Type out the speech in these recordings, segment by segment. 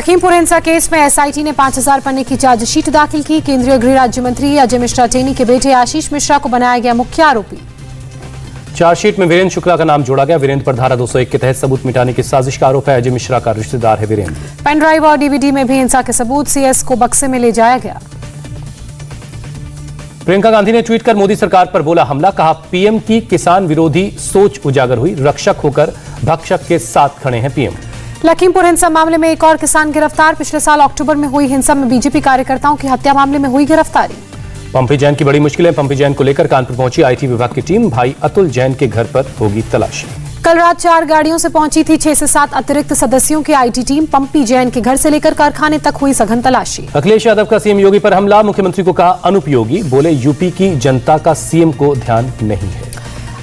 लखीमपुर हिंसा केस में एसआईटी ने 5000 पन्ने की चार्जशीट दाखिल की। केंद्रीय गृह राज्य मंत्री अजय मिश्रा टेनी के बेटे आशीष मिश्रा को बनाया गया मुख्य आरोपी। चार्जशीट में वीरेंद्र शुक्ला का नाम जोड़ा गया। वीरेंद्र पर धारा 201 के तहत सबूत मिटाने की साजिश का आरोप है। अजय मिश्रा का रिश्तेदार है वीरेंद्र। पेन ड्राइव और डीवीडी में भी हिंसा के सबूत। सीएस को बक्से में ले जाया गया। प्रियंका गांधी ने ट्वीट कर मोदी सरकार पर बोला हमला। कहा पीएम की किसान विरोधी सोच उजागर हुई। रक्षक होकर भक्षक के साथ खड़े हैं पीएम। लखीमपुर हिंसा मामले में एक और किसान गिरफ्तार। पिछले साल अक्टूबर में हुई हिंसा में बीजेपी कार्यकर्ताओं की हत्या मामले में हुई गिरफ्तारी। पंपी जैन की बड़ी मुश्किलें। पंपी जैन को लेकर कानपुर पहुंची आईटी विभाग की टीम। भाई अतुल जैन के घर पर होगी तलाशी। कल रात 4 गाड़ियों से पहुंची थी 6 से 7 अतिरिक्त सदस्यों की आईटी टीम। पंपी जैन के घर से लेकर कारखाने तक हुई सघन तलाशी। अखिलेश यादव का सीएम योगी पर हमला। मुख्यमंत्री को कहा अनुपयोगी। बोले यूपी की जनता का सीएम को ध्यान नहीं है।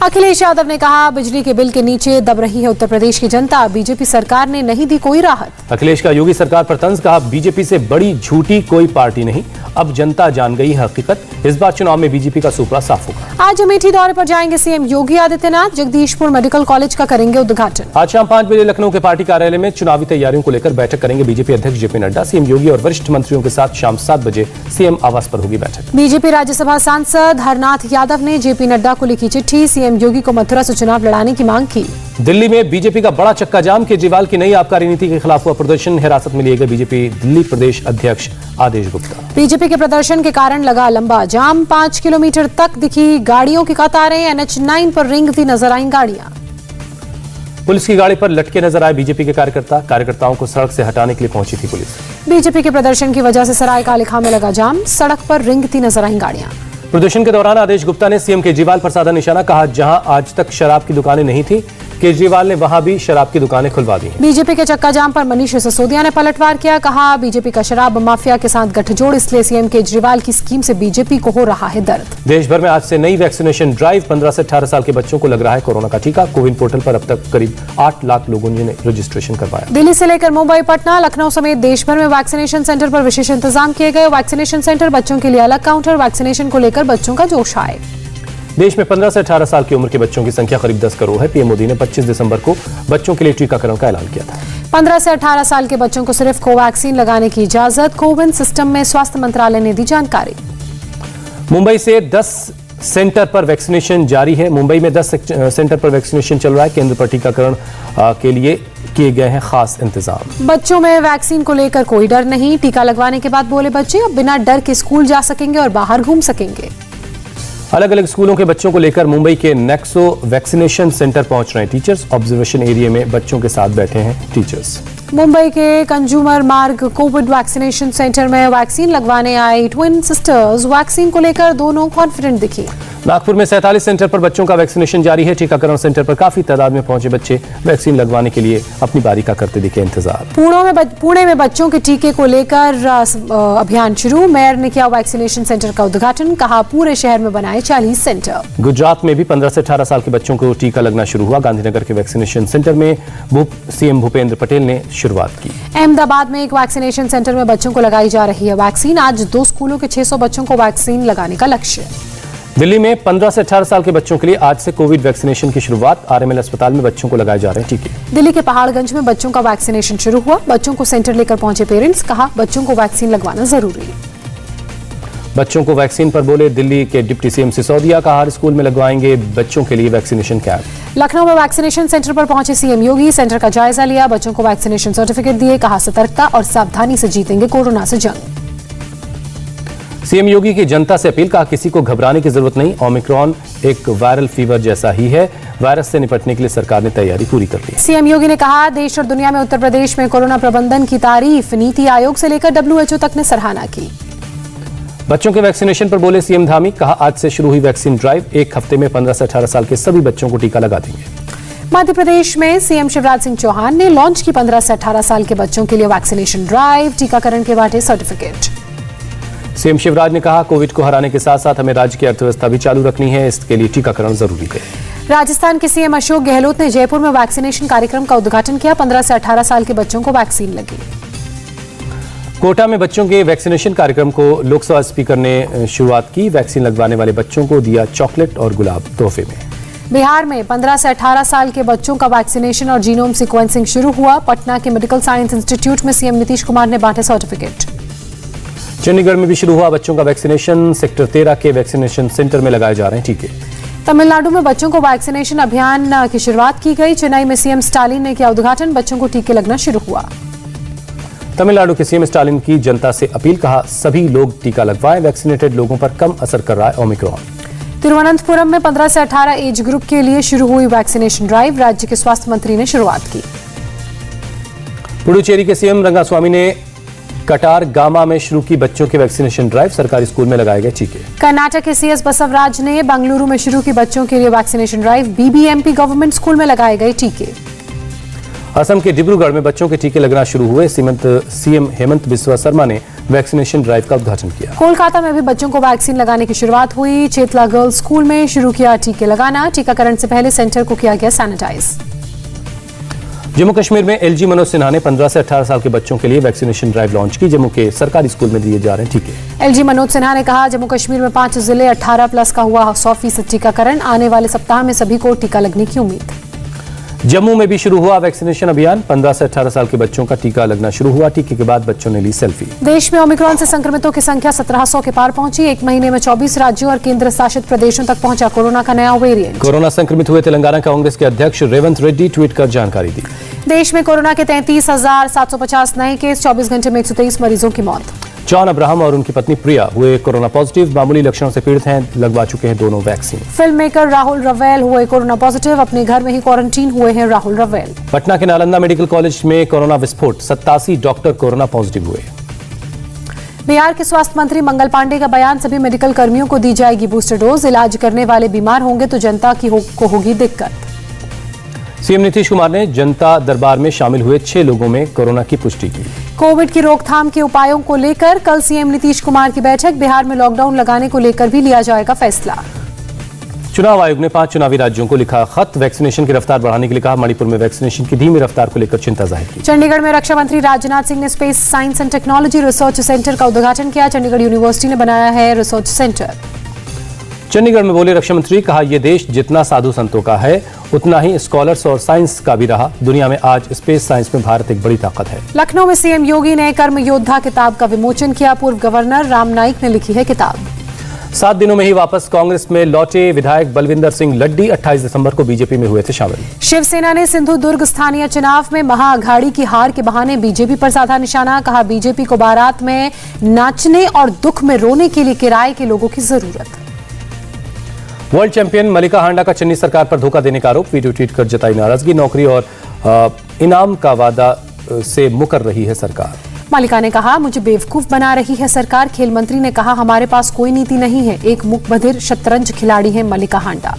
अखिलेश यादव ने कहा बिजली के बिल के नीचे दब रही है उत्तर प्रदेश की जनता। बीजेपी सरकार ने नहीं दी कोई राहत। अखिलेश का योगी सरकार पर तंज। कहा बीजेपी से बड़ी झूठी कोई पार्टी नहीं। अब जनता जान गई है हकीकत। इस बार चुनाव में बीजेपी का सुपड़ा साफ होगा। आज अमेठी दौरे पर जाएंगे CM Yogi Adityanath. Jagdishpur medical college का करेंगे उद्घाटन। आज शाम 5 बजे लखनऊ के पार्टी कार्यालय में चुनावी तैयारियों को लेकर बैठक करेंगे बीजेपी अध्यक्ष जेपी नड्डा। सीएम योगी और वरिष्ठ मंत्रियों के साथ शाम 7 बजे सीएम आवास पर होगी बैठक। बीजेपी राज्यसभा सांसद हरनाथ यादव ने जेपी नड्डा को लिखी चिट्ठी। सीएम योगी को मथुरा से चुनाव लड़ाने की मांग की। दिल्ली में बीजेपी का बड़ा चक्का जाम। केजरीवाल की नई आबकारी नीति के खिलाफ हुआ प्रदर्शन। हिरासत में लिए गए बीजेपी दिल्ली प्रदेश अध्यक्ष आदेश गुप्ता। बीजेपी के प्रदर्शन के कारण लगा लंबा जाम। 5 किलोमीटर तक दिखी गाड़ियों की कतारें। NH9 पर रेंगती नजर आई गाड़ियां। पुलिस की गाड़ी पर लटके नजर आए बीजेपी के कार्यकर्ताओं को सड़क से हटाने के लिए पहुंची थी पुलिस। बीजेपी के प्रदर्शन की वजह से सराय काले खां में लगा जाम। सड़क पर रेंगती नजर आई गाड़ियां। प्रदर्शन के दौरान आदेश गुप्ता ने सीएम केजरीवाल पर साधा निशाना। कहा जहां आज तक शराब की दुकानें नहीं थी केजरीवाल ने वहां भी शराब की दुकानें खुलवा दी। बीजेपी के चक्का जाम पर मनीष सिसोदिया ने पलटवार किया। कहा बीजेपी का शराब माफिया के साथ गठजोड़, इसलिए सीएम केजरीवाल की स्कीम से बीजेपी को हो रहा है दर्द। देश भर में आज से नई वैक्सीनेशन ड्राइव। 15 से 18 साल के बच्चों को लग रहा है कोरोना का टीका। कोविन पोर्टल पर अब तक करीब 8 लाख लोगों ने रजिस्ट्रेशन करवाया। दिल्ली से लेकर मुंबई, पटना, लखनऊ समेत देश भर में वैक्सीनेशन सेंटर पर विशेष इंतजाम किए गए। वैक्सीनेशन सेंटर, बच्चों के लिए अलग काउंटर। वैक्सीनेशन को लेकर बच्चों का जोश आए। देश में 15 से 18 साल की उम्र के बच्चों की संख्या करीब 10 करोड़ है। पीएम मोदी ने 25 दिसंबर को बच्चों के लिए टीकाकरण का ऐलान किया था। 15 से 18 साल के बच्चों को सिर्फ कोवैक्सीन लगाने की इजाजत। कोविन सिस्टम में स्वास्थ्य मंत्रालय ने दी जानकारी। मुंबई से 10 सेंटर पर वैक्सीनेशन जारी है। मुंबई में 10 सेंटर पर वैक्सीनेशन चल रहा है। केंद्र पर टीकाकरण के लिए किए गए हैं खास इंतजाम। बच्चों में वैक्सीन को लेकर कोई डर नहीं। टीका लगवाने के बाद बोले बच्चे अब बिना डर के स्कूल जा सकेंगे और बाहर घूम सकेंगे। अलग अलग स्कूलों के बच्चों को लेकर मुंबई के नेक्सो वैक्सीनेशन सेंटर पहुंच रहे हैं टीचर्स। ऑब्जर्वेशन एरिया में बच्चों के साथ बैठे हैं टीचर्स। मुंबई के कंज्यूमर मार्ग कोविड वैक्सीनेशन सेंटर में वैक्सीन लगवाने आई ट्विन सिस्टर्स। वैक्सीन को लेकर दोनों कॉन्फिडेंट दिखी। नागपुर में 47 सेंटर पर बच्चों का वैक्सीनेशन जारी है। टीकाकरण सेंटर पर काफी तादाद में पहुंचे बच्चे वैक्सीन लगवाने के लिए अपनी बारी का करते दिखे इंतजार। पुणे में बच्चों के टीके को लेकर अभियान शुरू। मेयर ने किया वैक्सीनेशन सेंटर का उद्घाटन। कहा पूरे शहर में बनाए 40 सेंटर। गुजरात में भी 15 से 18 साल के बच्चों को टीका लगना शुरू हुआ। गांधीनगर के वैक्सीनेशन सेंटर में सीएम भूपेंद्र पटेल ने शुरुआत की। अहमदाबाद में एक वैक्सीनेशन सेंटर में बच्चों को लगाई जा रही है वैक्सीन। आज 2 स्कूलों के 600 बच्चों को वैक्सीन लगाने का लक्ष्य। दिल्ली में 15 से 18 साल के बच्चों के लिए आज से कोविड वैक्सीनेशन की शुरुआत। आरएमएल अस्पताल में बच्चों को लगाए जा रहे हैं टीके। दिल्ली के पहाड़गंज में बच्चों का वैक्सीनेशन शुरू हुआ। बच्चों को सेंटर लेकर पहुंचे पेरेंट्स। कहा बच्चों को वैक्सीन लगवाना जरूरी। बच्चों को वैक्सीन पर बोले दिल्ली के डिप्टी सीएम सिसोदिया। कहा हर स्कूल में लगवाएंगे बच्चों के लिए वैक्सीनेशन कैंप। लखनऊ में वैक्सीनेशन सेंटर पर पहुंचे सीएम योगी। सेंटर का जायजा लिया। बच्चों को वैक्सीनेशन सर्टिफिकेट दिए। कहा सतर्कता और सावधानी से जीतेंगे कोरोना से जंग। सीएम योगी की जनता से अपील। कहा किसी को घबराने की जरूरत नहीं। ओमिक्रॉन एक वायरल फीवर जैसा ही है। वायरस से निपटने के लिए सरकार ने तैयारी पूरी कर ली। सीएम योगी ने कहा देश और दुनिया में उत्तर प्रदेश में कोरोना प्रबंधन की तारीफ। नीति आयोग से लेकर WHO तक ने सराहना की। बच्चों के वैक्सीनेशन पर बोले सीएम धामी। कहा आज से शुरू हुई वैक्सीन ड्राइव। 1 हफ्ते में 15 से 18 साल के सभी बच्चों को टीका लगा देंगे। मध्य प्रदेश में सीएम शिवराज सिंह चौहान ने लॉन्च की 15 से 18 साल के बच्चों के लिए वैक्सीनेशन ड्राइव। टीकाकरण के बांटे सर्टिफिकेट। सीएम शिवराज ने कहा कोविड को हराने के साथ साथ हमें राज्य की अर्थव्यवस्था भी चालू रखनी है। इसके लिए टीकाकरण जरूरी है। राजस्थान के सीएम अशोक गहलोत ने जयपुर में वैक्सीनेशन कार्यक्रम का उद्घाटन किया। 15 से 18 साल के बच्चों को वैक्सीन लगी। कोटा में बच्चों के वैक्सीनेशन कार्यक्रम को लोकसभा स्पीकर ने शुरुआत की। वैक्सीन लगवाने वाले बच्चों को दिया चॉकलेट और गुलाब तोहफे में। बिहार में 15 से 18 साल के बच्चों का वैक्सीनेशन और जीनोम सीक्वेंसिंग शुरू हुआ। पटना के मेडिकल साइंस इंस्टीट्यूट में सीएम नीतीश कुमार ने बांटे सर्टिफिकेट। चंडीगढ़ में भी शुरू हुआ बच्चों का वैक्सीनेशन। सेक्टर 13 के वैक्सीनेशन सेंटर में लगाए जा रहे हैं टीके। तमिलनाडु में बच्चों को वैक्सीनेशन अभियान की शुरुआत की गई। चेन्नई में सीएम स्टालिन ने किया उद्घाटन। बच्चों को टीके लगना शुरू हुआ। तमिलनाडु के सीएम स्टालिन की जनता से अपील, कहा सभी लोग टीका लगवाएं, वैक्सीनेटेड लोगों पर कम असर कर रहा है ओमिक्रॉन। तिरुवनंतपुरम में 15 से 18 एज ग्रुप के लिए शुरू हुई वैक्सीनेशन ड्राइव। राज्य के स्वास्थ्य मंत्री ने शुरुआत की। पुडुचेरी के सीएम रंगास्वामी ने कटार गामा में शुरू की बच्चों की वैक्सीनेशन ड्राइव। सरकारी स्कूल में लगाए गए टीके। कर्नाटक के सीएस बसवराज ने बेंगलुरु में शुरू की बच्चों के लिए vaccination drive. BBMP government school में लगाए गए टीके। असम के डिब्रूगढ़ में बच्चों के टीके लगना शुरू हुए। सीएम हेमंत बिस्वा शर्मा ने वैक्सीनेशन ड्राइव का उद्घाटन किया। कोलकाता में भी बच्चों को वैक्सीन लगाने की शुरुआत हुई। चेतला गर्ल्स स्कूल में शुरू किया टीके लगाना। टीकाकरण से पहले सेंटर को किया गया सैनिटाइज। जम्मू कश्मीर में एलजी मनोज सिन्हा ने 15 से 18 साल के बच्चों के लिए वैक्सीनेशन ड्राइव लॉन्च की। जम्मू के सरकारी स्कूल में दिए जा रहे हैं टीके। एलजी मनोज सिन्हा ने कहा, जम्मू कश्मीर में 5 जिले 18+ का हुआ 100% टीकाकरण। आने वाले सप्ताह में सभी को टीका लगने की उम्मीद। जम्मू में भी शुरू हुआ वैक्सीनेशन अभियान। 15 से 18 साल के बच्चों का टीका लगना शुरू हुआ। टीके के बाद बच्चों ने ली सेल्फी। देश में ओमिक्रॉन से संक्रमितों की संख्या 1700 के पार पहुंची। एक महीने में 24 राज्यों और केंद्र शासित प्रदेशों तक पहुंचा कोरोना का नया वेरिएंट। कोरोना संक्रमित हुए तेलंगाना कांग्रेस के अध्यक्ष रेवंत रेड्डी ट्वीट कर जानकारी दी। देश में कोरोना के 33,750 नए केस। 24 घंटे में 123 मरीजों की मौत। जॉन अब्राहम और उनकी पत्नी प्रिया हुए कोरोना पॉजिटिव। मामूली लक्षणों से पीड़ित हैं, लगवा चुके हैं दोनों वैक्सीन। फिल्म मेकर राहुल रवेल हुए कोरोना पॉजिटिव। अपने घर में ही क्वारंटीन हुए हैं राहुल रवेल। पटना के नालंदा मेडिकल कॉलेज में कोरोना विस्फोट। 87 डॉक्टर कोरोना पॉजिटिव हुए। बिहार के स्वास्थ्य मंत्री मंगल पांडे का बयान, सभी मेडिकल कर्मियों को दी जाएगी बूस्टर डोज। इलाज करने वाले बीमार होंगे तो जनता को होगी दिक्कत। सीएम नीतीश कुमार ने जनता दरबार में शामिल हुए 6 लोगों में कोरोना की पुष्टि की। कोविड की रोकथाम के उपायों को लेकर कल सीएम नीतीश कुमार की बैठक। बिहार में लॉकडाउन लगाने को लेकर भी लिया जाएगा फैसला। चुनाव आयोग ने 5 चुनावी राज्यों को लिखा खत। वैक्सीनेशन की रफ्तार बढ़ाने के लिए कहा। मणिपुर में वैक्सीनेशन की धीमी रफ्तार को लेकर चिंता जाहिर की। चंडीगढ़ में रक्षा मंत्री राजनाथ सिंह ने space science and technology research centre का उद्घाटन किया। चंडीगढ़ यूनिवर्सिटी ने बनाया है रिसर्च सेंटर। चंडीगढ़ में बोले रक्षा मंत्री, कहा यह देश जितना साधु संतों का है उतना ही स्कॉलर्स और साइंस का भी रहा। दुनिया में आज स्पेस साइंस में भारत एक बड़ी ताकत है। लखनऊ में सीएम योगी ने कर्म योद्धा किताब का विमोचन किया। पूर्व गवर्नर राम नाईक ने लिखी है किताब। 7 दिनों में ही वापस कांग्रेस में लौटे विधायक बलविंदर सिंह लड्डी 28 दिसंबर को बीजेपी में हुए थे शामिल। शिवसेना ने सिंधु दुर्ग स्थानीय चुनाव में महाअघाड़ी की हार के बहाने बीजेपी पर साधा निशाना। कहा बीजेपी को बारात में नाचने और दुख में रोने के लिए किराए के लोगों की जरूरत। वर्ल्ड चैंपियन मलिका हांडा का चन्नी सरकार पर धोखा देने का आरोप। वीडियो ट्वीट कर जताई नाराजगी। नौकरी और इनाम का वादा से मुकर रही है सरकार। मलिका ने कहा, मुझे बेवकूफ बना रही है सरकार। खेल मंत्री ने कहा, हमारे पास कोई नीति नहीं है। एक मुखबधिर शतरंज खिलाड़ी है मलिका हांडा।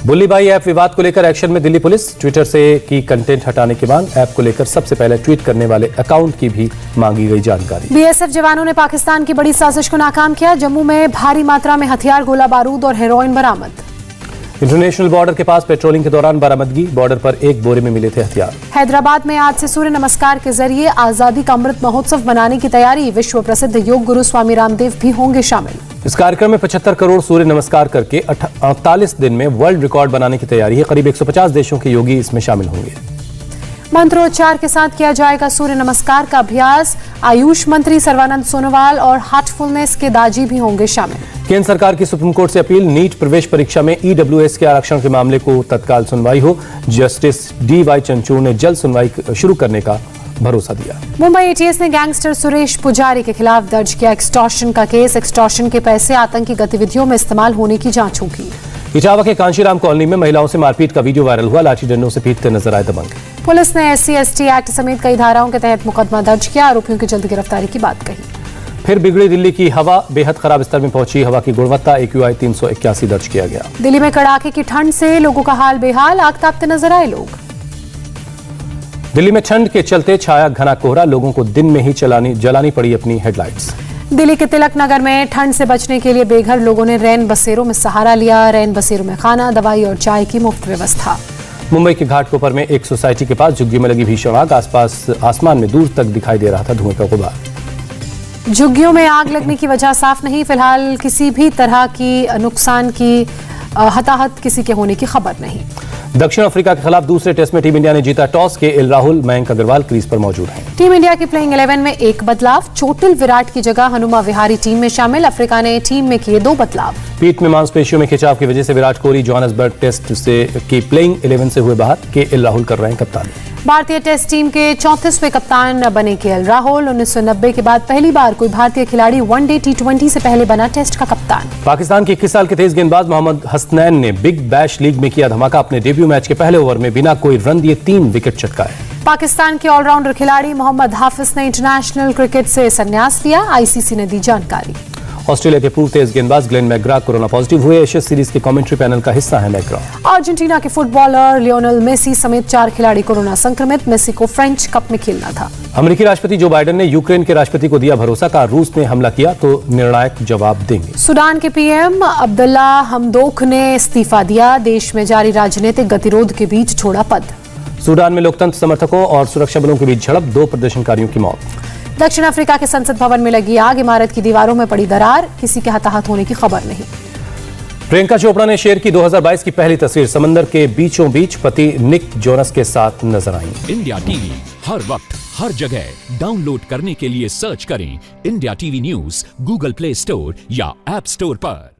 बुल्लीबाई ऐप विवाद को लेकर एक्शन में दिल्ली पुलिस। ट्विटर से की कंटेंट हटाने की मांग। ऐप को लेकर सबसे पहले ट्वीट करने वाले अकाउंट की भी मांगी गई जानकारी। बीएसएफ जवानों ने पाकिस्तान की बड़ी साजिश को नाकाम किया। जम्मू में भारी मात्रा में हथियार, गोला बारूद और हेरोइन बरामद। इंटरनेशनल बॉर्डर के पास पेट्रोलिंग के दौरान बरामदगी। बॉर्डर पर एक बोरे में मिले थे हथियार। हैदराबाद में आज से सूर्य नमस्कार के जरिए आजादी का अमृत महोत्सव मनाने की तैयारी। विश्व प्रसिद्ध योग गुरु स्वामी रामदेव भी होंगे शामिल। इस कार्यक्रम में 75 करोड़ सूर्य नमस्कार करके 48 दिन में वर्ल्ड रिकॉर्ड बनाने की तैयारी है। करीब 150 देशों के योगी इसमें शामिल होंगे। मंत्रोच्चार के साथ किया जाएगा सूर्य नमस्कार का अभ्यास। आयुष मंत्री सर्बानंद सोनोवाल और हार्टफुलनेस के दाजी भी होंगे शामिल। केंद्र सरकार की सुप्रीम कोर्ट से अपील। नीट प्रवेश परीक्षा में ईडब्ल्यूएस के आरक्षण के मामले को तत्काल सुनवाई हो। जस्टिस डीवाई चंद्रचूड़ ने जल्द सुनवाई शुरू करने का भरोसा दिया। मुंबई एटीएस ने गैंगस्टर सुरेश पुजारी के खिलाफ दर्ज किया एक्सटॉर्शन का केस। एक्सटॉर्शन के पैसे आतंकी गतिविधियों में इस्तेमाल होने की जांच होगी। इटावा के कांशीराम कॉलोनी में महिलाओं से मारपीट का वीडियो वायरल हुआ। लाठी डंडों से पीटते नजर आए दबंग। पुलिस ने SC/ST एक्ट समेत कई धाराओं के तहत मुकदमा दर्ज किया। आरोपियों की जल्द गिरफ्तारी की बात कही। फिर बिगड़ी दिल्ली की हवा। बेहद खराब स्तर में पहुंची हवा की गुणवत्ता। AQI 381 दर्ज किया गया। दिल्ली में कड़ाके की ठंड से लोगों का हाल बेहाल। आग तापते नजर आए लोग। दिल्ली में ठंड के चलते छाया घना कोहरा। लोगों को दिन में ही जलानी पड़ी अपनी हेडलाइट्स। दिल्ली के तिलक नगर में ठंड से बचने के लिए बेघर लोगों ने रैन बसेरों में सहारा लिया। रैन बसेरों में खाना, दवाई और चाय की मुफ्त व्यवस्था। मुंबई के घाटकोपर में एक सोसाइटी के पास झुग्गी में लगी भीषण आग। आसपास आसमान में दूर तक दिखाई दे रहा था धुएं का गुबार। झुग्गियों में आग लगने की वजह साफ नहीं। फिलहाल किसी भी तरह की नुकसान की हताहत किसी के होने की खबर नहीं। दक्षिण अफ्रीका के खिलाफ दूसरे टेस्ट में टीम इंडिया ने जीता टॉस के एल राहुल मयंक अग्रवाल क्रीज पर मौजूद हैं। टीम इंडिया की प्लेइंग 11 में एक बदलाव, चोटिल विराट की जगह हनुमा विहारी टीम में शामिल। अफ्रीका ने टीम में किए 2 बदलाव। पीठ में मांसपेशियों में खिंचाव की वजह से विराट कोहली जोहान्सबर्ग टेस्ट से की प्लेइंग 11 से हुए बाहर। के एल राहुल कर रहे हैं कप्तानी। भारतीय टेस्ट टीम के 34वें कप्तान बने के एल राहुल। 1990 के बाद पहली बार कोई भारतीय खिलाड़ी वनडे T20 से पहले बना टेस्ट का कप्तान। पाकिस्तान के 21 साल के तेज गेंदबाज मोहम्मद हसनैन ने बिग बैश लीग में किया धमाका। अपने डेब्यू मैच के पहले ओवर में बिना कोई रन दिए 3 विकेट चटकाए। पाकिस्तान के ऑलराउंडर खिलाड़ी मोहम्मद हाफिज ने इंटरनेशनल क्रिकेट से संन्यास लिया, आईसीसी ने दी जानकारी। ऑस्ट्रेलिया के पूर्व तेज गेंदबाज ग्लेन मैकग्रा कोरोना पॉजिटिव हुए। एशिया सीरीज के कमेंट्री पैनल का हिस्सा है मैकग्रा। अर्जेंटीना के फुटबॉलर लियोनेल मेसी समेत 4 खिलाड़ी कोरोना संक्रमित। मेसी को फ्रेंच कप में खेलना था। अमेरिकी राष्ट्रपति जो बाइडेन ने यूक्रेन के राष्ट्रपति को दिया भरोसा, कहा रूस ने हमला किया तो निर्णायक जवाब देंगे। सूडान के पीएम अब्दुल्ला हमदोक ने इस्तीफा दिया, देश में जारी राजनीतिक गतिरोध के बीच छोड़ा पद। सूडान में लोकतंत्र समर्थकों और सुरक्षा बलों के बीच झड़प, 2 प्रदर्शनकारियों की मौत। दक्षिण अफ्रीका के संसद भवन में लगी आग, इमारत की दीवारों में पड़ी दरार, किसी के हताहत होने की खबर नहीं। प्रियंका चोपड़ा ने शेयर की 2022 की पहली तस्वीर, समंदर के बीचों बीच पति निक जोनस के साथ नजर आई। इंडिया टीवी हर वक्त हर जगह डाउनलोड करने के लिए सर्च करें India TV news Google play store या ऐप स्टोर पर।